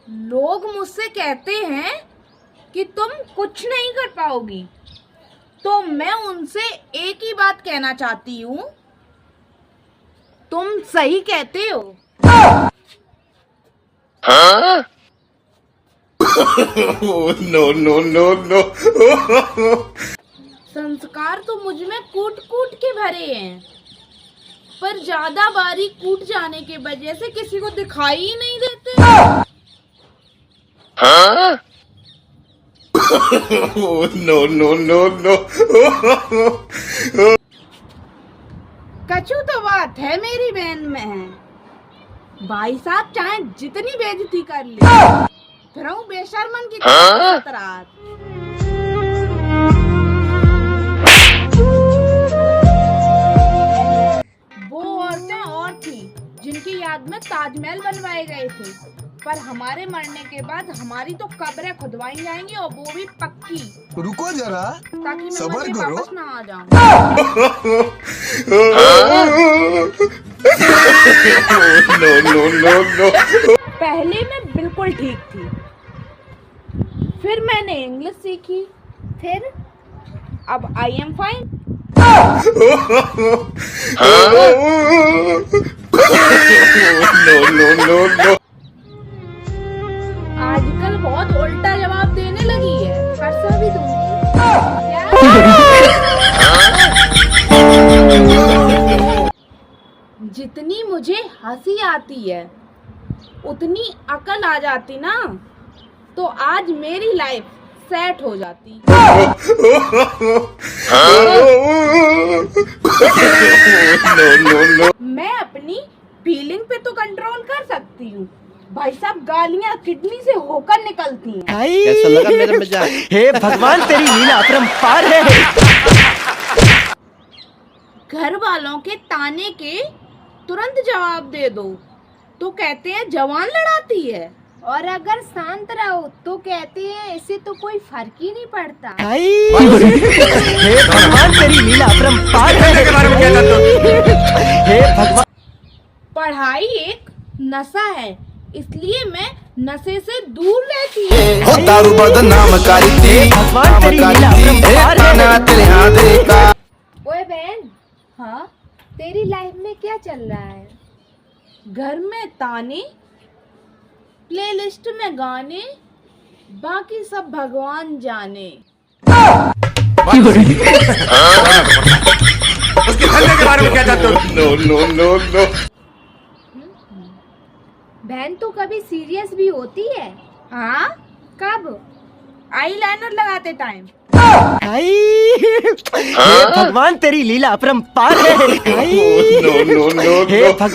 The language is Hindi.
लोग मुझसे कहते हैं कि तुम कुछ नहीं कर पाओगी, तो मैं उनसे एक ही बात कहना चाहती हूँ, तुम सही कहते हो। हाँ? No no no no. संस्कार तो मुझ में कूट कूट के भरे हैं, पर ज्यादा बारीक कूट जाने के वजह से किसी को दिखाई ही नहीं देते। हाँ? No no no no. कछु तो बात है मेरी बहन में है। भाई साहब चाहे जितनी बेइज्जती कर ले, फिर हूँ बेशर्मन की तरह। वो औरतें और थी जिनकी याद में ताजमहल बनवाए गए थे, पर हमारे मरने के बाद हमारी तो कब्रें खुदवाई जाएंगी, और वो भी पक्की। रुको जरा, ताकि मैं सब्र मर के करो। वापस ना आ जाऊं। No no no no. पहले मैं बिल्कुल ठीक थी, फिर मैंने इंग्लिश सीखी, फिर अब I am fine. No no no no. आजकल बहुत उल्टा जवाब देने लगी है, परसों भी दूंगी। जितनी मुझे हंसी आती है उतनी अकल आ जाती ना, तो आज मेरी लाइफ सेट हो जाती। No no no. मैं अपनी फीलिंग पे तो कंट्रोल कर सकती हूँ, भाई साहब गालियाँ किडनी से होकर निकलती हैं। कैसा लगा मेरा मजाक? हे भगवान तेरी लीला अपरंपार है। घर वालों के ताने के तुरंत जवाब दे दो तो कहते हैं जवान लड़ाती है, और अगर शांत रहो तो कहते हैं इससे तो कोई फर्क ही नहीं पड़ता। हे भगवान तेरी लीला अपरंपार है। हे भगवान। पढ़ाई एक नशा है, इसलिए मैं नशे से दूर रहती हूँ। दारू बदनाम करती, भगवान तेरी लीला अपरंपार है। ओए बहन, हाँ तेरी लाइफ में क्या चल रहा है? घर में ताने, प्लेलिस्ट में गाने, बाकी सब भगवान जाने। उसके हल्ले के बारे में क्या जानते हो? No no no no. बहन तो कभी सीरियस भी होती है? हाँ, कब? आईलाइनर लगाते टाइम। हे भगवान तेरी लीला अपरंपार है। No no no. हे भगवान।